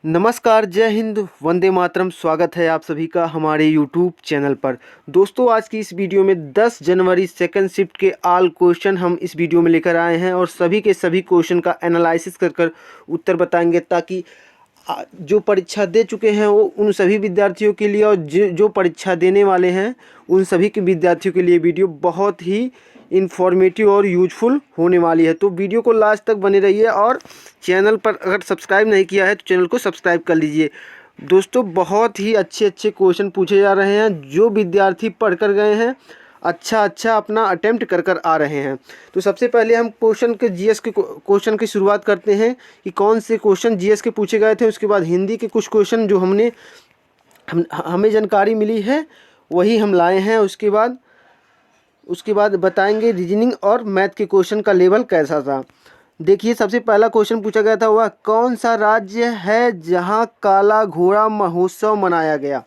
नमस्कार, जय हिंद, वंदे मातरम। स्वागत है आप सभी का हमारे यूट्यूब चैनल पर। दोस्तों, आज की इस वीडियो में 10 जनवरी सेकंड शिफ्ट के ऑल क्वेश्चन हम इस वीडियो में लेकर आए हैं और सभी के सभी क्वेश्चन का एनालिसिस कर उत्तर बताएंगे, ताकि जो परीक्षा दे चुके हैं वो उन सभी विद्यार्थियों के लिए और जो परीक्षा देने वाले हैं उन सभी के विद्यार्थियों के लिए वीडियो बहुत ही इन्फॉर्मेटिव और यूजफुल होने वाली है। तो वीडियो को लास्ट तक बने रहिए और चैनल पर अगर सब्सक्राइब नहीं किया है तो चैनल को सब्सक्राइब कर लीजिए। दोस्तों, बहुत ही अच्छे अच्छे क्वेश्चन पूछे जा रहे हैं। जो विद्यार्थी पढ़ कर गए हैं अच्छा अपना अटेम्प्ट कर आ रहे हैं। तो सबसे पहले हम क्वेश्चन के जीएस के क्वेश्चन की शुरुआत करते हैं कि कौन से क्वेश्चन जीएस के पूछे गए थे। उसके बाद हिंदी के कुछ क्वेश्चन जो हमें जानकारी मिली है वही हम लाए हैं। उसके बाद बताएंगे रीजनिंग और मैथ के क्वेश्चन का लेवल कैसा था। देखिए, सबसे पहला क्वेश्चन पूछा गया था वह कौन सा राज्य है जहां काला घोड़ा महोत्सव मनाया गया।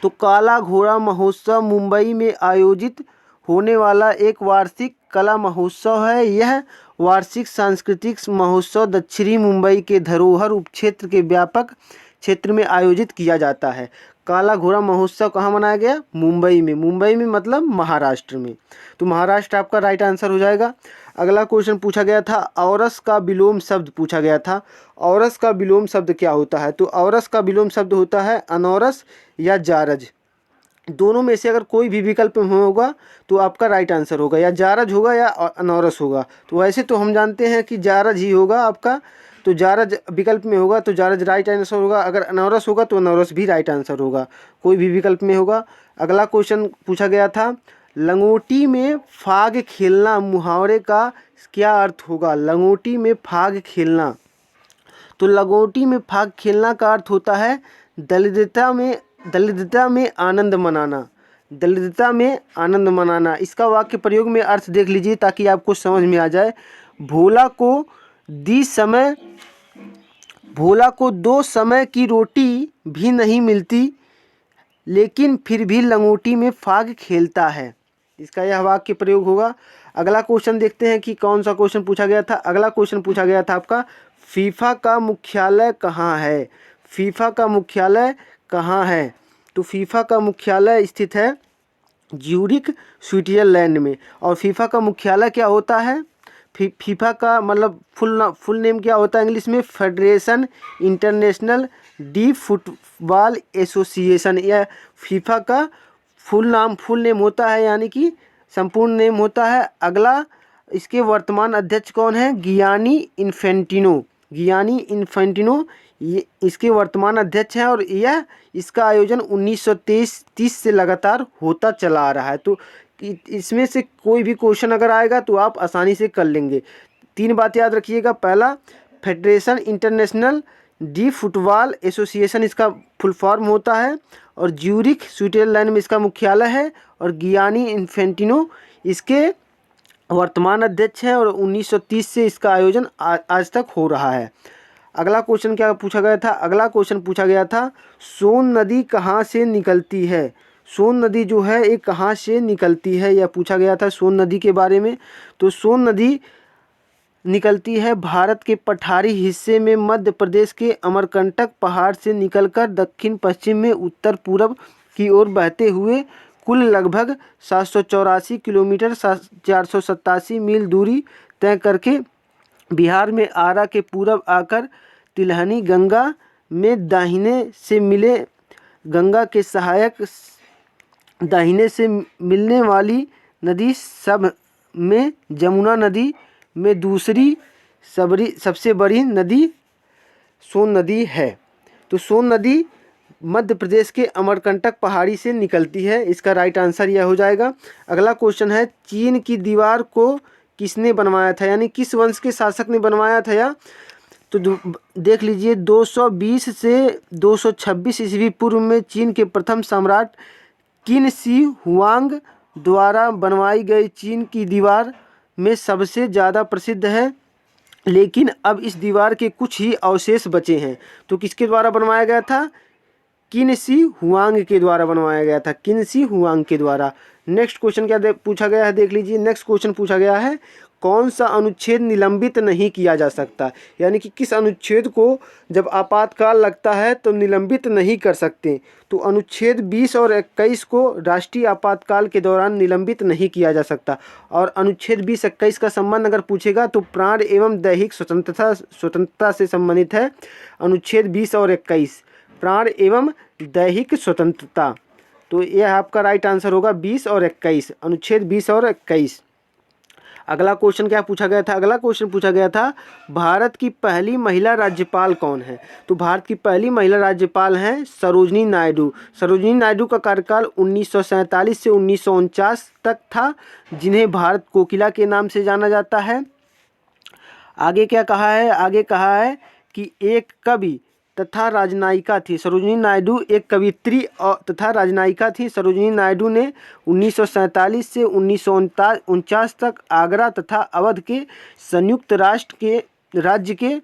तो काला घोड़ा महोत्सव मुंबई में आयोजित होने वाला एक वार्षिक कला महोत्सव है। यह वार्षिक सांस्कृतिक महोत्सव दक्षिणी मुंबई के धरोहर उपक्षेत्र के व्यापक क्षेत्र में आयोजित किया जाता है। काला घोड़ा महोत्सव कहाँ मनाया गया? मुंबई में। मुंबई में मतलब महाराष्ट्र में। तो महाराष्ट्र आपका राइट आंसर हो जाएगा। अगला क्वेश्चन पूछा गया था औरस का विलोम शब्द पूछा गया था। औरस का विलोम शब्द क्या होता है? तो औरस का विलोम शब्द होता है अनौरस या जारज। दोनों में से अगर कोई भी विकल्प में होगा तो आपका राइट आंसर होगा, या जारज होगा या अनौरस होगा। तो वैसे तो हम जानते हैं कि जारज ही होगा आपका, तो जारज विकल्प में होगा तो जारज राइट आंसर होगा। अगर अनौरस होगा तो अनौरस भी राइट आंसर होगा, कोई भी विकल्प में होगा। अगला क्वेश्चन पूछा गया था लंगोटी में फाग खेलना मुहावरे का क्या अर्थ होगा? लंगोटी में फाग खेलना, तो लंगोटी में फाग खेलना का अर्थ होता है दरिद्रता में आनंद मनाना। दरिद्रता में आनंद मनाना। इसका वाक्य प्रयोग में अर्थ देख लीजिए ताकि आपको समझ में आ जाए। भोला को 2 समय की रोटी भी नहीं मिलती, लेकिन फिर भी लंगोटी में फाग खेलता है। इसका यह वाक्य प्रयोग होगा। अगला क्वेश्चन देखते हैं कि कौन सा क्वेश्चन पूछा गया था। अगला क्वेश्चन पूछा गया था आपका फीफा का मुख्यालय कहाँ है? फीफा का मुख्यालय कहाँ है? तो फीफा का मुख्यालय स्थित है ज्यूरिख, स्विट्जरलैंड में। और फीफा का मुख्यालय क्या होता है? फीफा का मतलब फुल नेम क्या होता है इंग्लिश में? Federation international D football association. यह फीफा का फुल नेम होता है, यानी कि संपूर्ण नेम होता है। अगला, इसके वर्तमान अध्यक्ष कौन है? गियानी इन्फेंटिनो ये इसके वर्तमान अध्यक्ष हैं और यह इसका आयोजन 1930 से लगातार होता चला आ रहा है। तो इसमें से कोई भी क्वेश्चन अगर आएगा तो आप आसानी से कर लेंगे। 3 बात याद रखिएगा। पहला, federation international D football association इसका फुल फॉर्म होता है, और ज्यूरिख स्विट्जरलैंड में इसका मुख्यालय है, और गियानी इन्फेंटिनो इसके वर्तमान अध्यक्ष हैं और 1930 से इसका आयोजन आज तक हो रहा है। अगला क्वेश्चन क्या पूछा गया था? अगला क्वेश्चन पूछा गया था सोन नदी कहाँ से निकलती है? सोन नदी जो है ये कहाँ से निकलती है, यह पूछा गया था सोन नदी के बारे में। तो सोन नदी निकलती है भारत के पठारी हिस्से में मध्य प्रदेश के अमरकंटक पहाड़ से निकलकर दक्षिण पश्चिम में उत्तर पूर्व की ओर बहते हुए कुल लगभग 784 किलोमीटर 487 मील दूरी तय करके बिहार में आरा के पूरब आकर तिलहनी गंगा में दाहिने से मिले गंगा के सहायक दाहिने से मिलने वाली नदी सब में जमुना नदी में दूसरी सबसे बड़ी नदी सोन नदी है। तो सोन नदी मध्य प्रदेश के अमरकंटक पहाड़ी से निकलती है। इसका राइट आंसर यह हो जाएगा। अगला क्वेश्चन है चीन की दीवार को किसने बनवाया था, यानी किस वंश के शासक ने बनवाया था या? तो देख लीजिए 220 से 226 ईस्वी पूर्व में चीन के प्रथम सम्राट किन शी हुआंग द्वारा बनवाई गई चीन की दीवार में सबसे ज़्यादा प्रसिद्ध है, लेकिन अब इस दीवार के कुछ ही अवशेष बचे हैं। तो किसके द्वारा बनवाया गया था? किन शी हुआंग के द्वारा बनवाया गया था, किन शी हुआंग के द्वारा। नेक्स्ट क्वेश्चन क्या पूछा गया है देख लीजिए। नेक्स्ट क्वेश्चन पूछा गया है कौन सा अनुच्छेद निलंबित नहीं किया जा सकता, यानी कि किस अनुच्छेद को जब आपातकाल लगता है तो निलंबित नहीं कर सकते। तो अनुच्छेद 20 और 21 को राष्ट्रीय आपातकाल के दौरान निलंबित नहीं किया जा सकता। और अनुच्छेद 20-21 का संबंध अगर पूछेगा तो प्राण एवं दैहिक स्वतंत्रता से संबंधित है। अनुच्छेद 20 और 21 प्राण एवं दैहिक स्वतंत्रता, तो यह आपका राइट आंसर होगा 20 और 21, अनुच्छेद 20 और 21। अगला क्वेश्चन क्या पूछा गया था? अगला क्वेश्चन पूछा गया था भारत की पहली महिला राज्यपाल कौन है? तो भारत की पहली महिला राज्यपाल हैं सरोजिनी नायडू। सरोजिनी नायडू का कार्यकाल 1947 से 1949 तक था, जिन्हें भारत कोकिला के नाम से जाना जाता है। आगे क्या कहा है? आगे कहा है कि एक कवि तथा राजनायिका थी। सरोजिनी नायडू एक कवियत्री और तथा राजनायिका थी। सरोजिनी नायडू ने 1947 से 1949 तक आगरा तथा अवध के संयुक्त राज्य के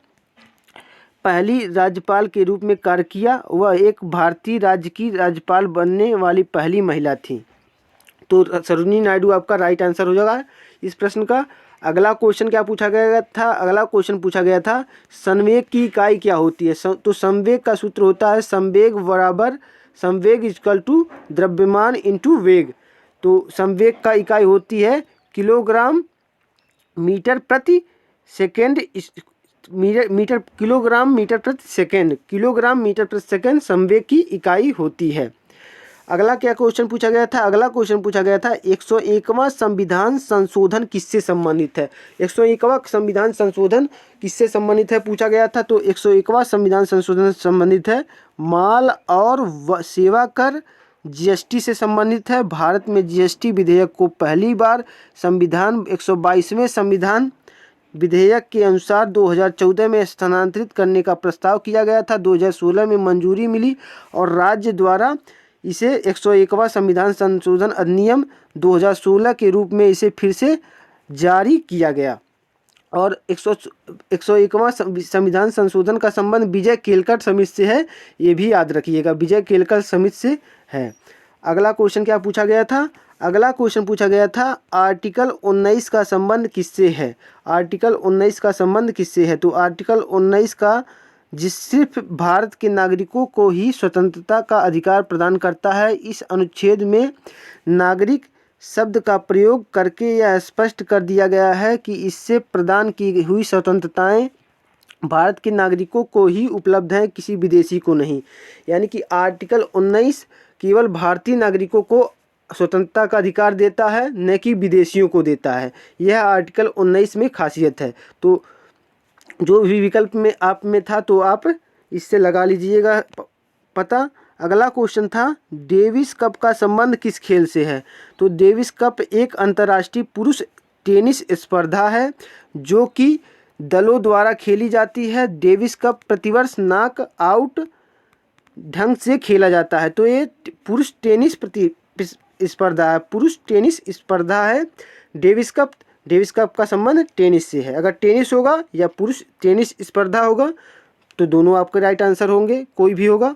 पहली राज्यपाल के रूप में कार्य किया। वह एक भारतीय राज्य की राज्यपाल बनने वाली पहली महिला थी। तो सरोजिनी नायडू आपका राइट आंसर हो जाएगा इस प्रश्न का। अगला क्वेश्चन क्या पूछा गया था? अगला क्वेश्चन पूछा गया था संवेग की इकाई क्या होती है? तो संवेग का सूत्र होता है संवेग इक्वल टू द्रव्यमान इंटू वेग। तो संवेग का इकाई होती है किलोग्राम मीटर प्रति सेकेंड। किलोग्राम मीटर प्रति सेकेंड संवेग की इकाई होती है। अगला क्या क्वेश्चन पूछा गया था? अगला क्वेश्चन पूछा गया था 101वां संविधान संशोधन किससे संबंधित है? 101वां संविधान संशोधन किससे संबंधित है पूछा गया था। तो 101वां संविधान संशोधन संबंधित है माल और सेवा कर जीएसटी से संबंधित है। भारत में जीएसटी विधेयक को पहली बार संविधान 122वें संविधान विधेयक के अनुसार 2014 में स्थानांतरित करने का प्रस्ताव किया गया था। 2016 में मंजूरी मिली और राज्य द्वारा इसे 101वां संविधान संशोधन अधिनियम 2016 के रूप में इसे फिर से जारी किया गया। और 101वां संविधान संशोधन का संबंध विजय केलकर समिति से है, ये भी याद रखिएगा, विजय केलकर समिति से है। अगला क्वेश्चन क्या पूछा गया था? अगला क्वेश्चन पूछा गया था आर्टिकल 19 का संबंध किससे है? आर्टिकल 19 का संबंध किससे है? तो आर्टिकल 19 का जिस सिर्फ भारत के नागरिकों को ही स्वतंत्रता का अधिकार प्रदान करता है। इस अनुच्छेद में नागरिक शब्द का प्रयोग करके यह स्पष्ट कर दिया गया है कि इससे प्रदान की हुई स्वतंत्रताएं भारत के नागरिकों को ही उपलब्ध हैं, किसी विदेशी को नहीं। यानी कि आर्टिकल 19 केवल भारतीय नागरिकों को स्वतंत्रता का अधिकार देता है, न कि विदेशियों को देता है। यह आर्टिकल 19 में खासियत है। तो जो भी विकल्प में आप में था तो आप इससे लगा लीजिएगा पता। अगला क्वेश्चन था डेविस कप का संबंध किस खेल से है? तो डेविस कप एक अंतर्राष्ट्रीय पुरुष टेनिस स्पर्धा है जो कि दलों द्वारा खेली जाती है। डेविस कप प्रतिवर्ष नॉक आउट ढंग से खेला जाता है। तो ये पुरुष टेनिस स्पर्धा है। डेविस कप का संबंध टेनिस से है। अगर टेनिस होगा या पुरुष टेनिस स्पर्धा होगा तो दोनों आपके राइट आंसर होंगे, कोई भी होगा।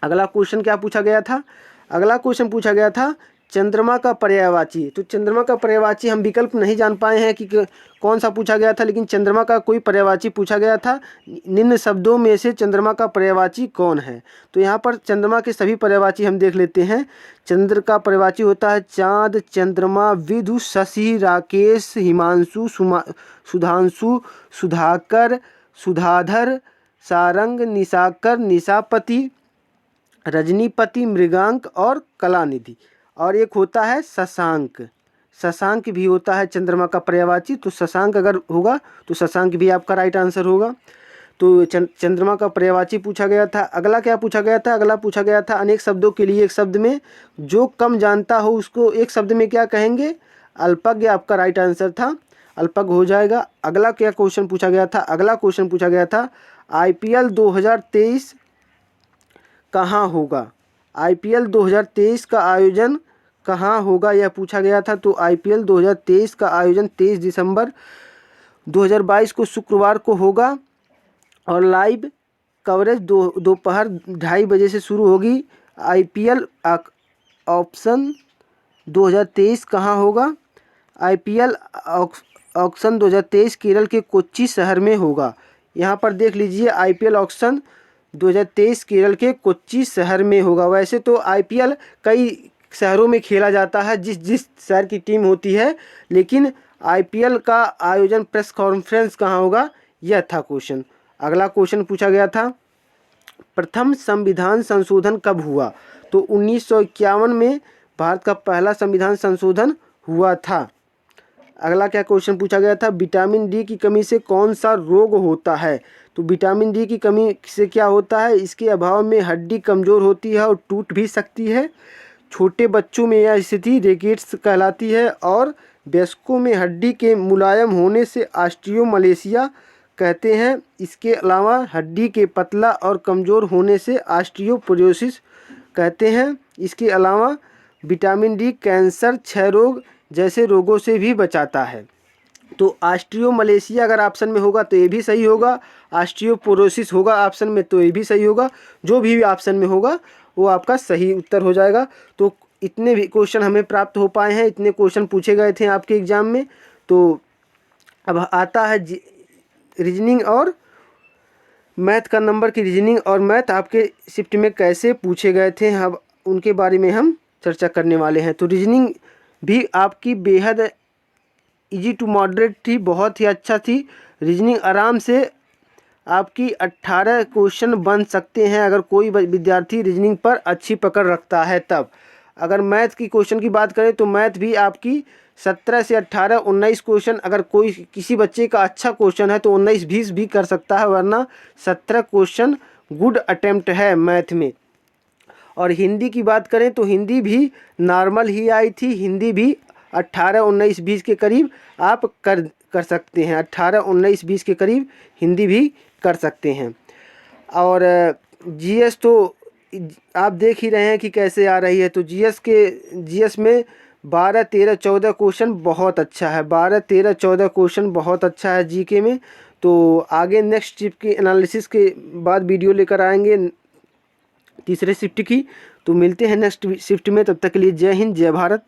अगला क्वेश्चन क्या पूछा गया था? अगला क्वेश्चन पूछा गया था चंद्रमा का पर्यायवाची। तो चंद्रमा का पर्यायवाची हम विकल्प नहीं जान पाए हैं कि कौन सा पूछा गया था, लेकिन चंद्रमा का कोई पर्यायवाची पूछा गया था। निम्न शब्दों में से चंद्रमा का पर्यायवाची कौन है? तो यहाँ पर चंद्रमा के सभी पर्यायवाची हम देख लेते हैं। चंद्र का पर्यायवाची होता है चाँद, चंद्रमा, विधु, शशि, राकेश, हिमांशु, सुधांशु, सुधाकर, सुधाधर, सारंग, निशाकर, निशापति, रजनीपति, मृगांक और कलानिधि। और एक होता है शशांक। शशांक भी होता है चंद्रमा का पर्यायवाची। तो शशांक अगर होगा तो शशांक भी आपका राइट आंसर होगा। तो चंद्रमा का पर्यायवाची पूछा गया था। अगला क्या पूछा गया था? अगला पूछा गया था अनेक शब्दों के लिए एक शब्द में जो कम जानता हो उसको एक शब्द में क्या कहेंगे? अल्पज्ञ आपका राइट आंसर था, अल्पज्ञ हो जाएगा। अगला क्या क्वेश्चन पूछा गया था? अगला क्वेश्चन पूछा गया था IPL 2023 कहाँ होगा? IPL 2023 का आयोजन कहाँ होगा यह पूछा गया था। तो IPL 2023 का आयोजन 23 दिसंबर 2022 को शुक्रवार को होगा और लाइव कवरेज दोपहर 2:30 बजे से शुरू होगी। IPL ऑप्शन 2023 कहाँ होगा? IPL ऑक्शन 2023 केरल के कोच्चि शहर में होगा। यहाँ पर देख लीजिए IPL ऑक्शन 2023 केरल के कोच्चि शहर में होगा। वैसे तो IPL कई शहरों में खेला जाता है जिस जिस शहर की टीम होती है, लेकिन IPL का आयोजन प्रेस कॉन्फ्रेंस कहाँ होगा, यह था क्वेश्चन। अगला क्वेश्चन पूछा गया था, प्रथम संविधान संशोधन कब हुआ? तो 1951 में भारत का पहला संविधान संशोधन हुआ था। अगला क्या क्वेश्चन पूछा गया था, विटामिन डी की कमी से कौन सा रोग होता है? तो विटामिन डी की कमी से क्या होता है, इसके अभाव में हड्डी कमज़ोर होती है और टूट भी सकती है। छोटे बच्चों में यह स्थिति रिकेट्स कहलाती है और वयस्कों में हड्डी के मुलायम होने से ऑस्टियोमलेशिया कहते हैं। इसके अलावा हड्डी के पतला और कमज़ोर होने से ऑस्टियोपोरोसिस कहते हैं। इसके अलावा विटामिन डी कैंसर, क्षय रोग जैसे रोगों से भी बचाता है। तो ऑस्टियोमलेशिया अगर ऑप्शन में होगा तो ये भी सही होगा, ऑस्टियोपोरोसिस होगा ऑप्शन में तो ये भी सही होगा। जो भी ऑप्शन में होगा वो आपका सही उत्तर हो जाएगा। तो इतने भी क्वेश्चन हमें प्राप्त हो पाए हैं, इतने क्वेश्चन पूछे गए थे आपके एग्ज़ाम में। तो अब आता है रीजनिंग और मैथ का नंबर की रीजनिंग और मैथ आपके शिफ्ट में कैसे पूछे गए थे, अब उनके बारे में हम चर्चा करने वाले हैं। तो रीजनिंग भी आपकी बेहद इजी टू मॉडरेट थी, बहुत ही अच्छा थी। रीजनिंग आराम से आपकी 18 क्वेश्चन बन सकते हैं अगर कोई विद्यार्थी रीजनिंग पर अच्छी पकड़ रखता है तब। अगर मैथ की क्वेश्चन की बात करें तो मैथ भी आपकी 17 से 18 19 क्वेश्चन, अगर कोई किसी बच्चे का अच्छा क्वेश्चन है तो 19-20 भी कर सकता है, वरना 17 क्वेश्चन गुड अटेम्प्ट है मैथ में। और हिंदी की बात करें तो हिंदी भी नॉर्मल ही आई थी, हिंदी भी 18 19 20 के करीब आप कर सकते हैं, 18 19 20 के करीब हिंदी भी कर सकते हैं। और जीएस तो आप देख ही रहे हैं कि कैसे आ रही है। तो जीएस में 12 13 14 क्वेश्चन बहुत अच्छा है, 12 13 14 क्वेश्चन बहुत अच्छा है जीके में। तो आगे नेक्स्ट शिफ्ट की एनालिसिस के बाद वीडियो लेकर आएंगे तीसरे शिफ्ट की। तो मिलते हैं नेक्स्ट शिफ्ट में, तब तक के लिए जय हिंद जय भारत।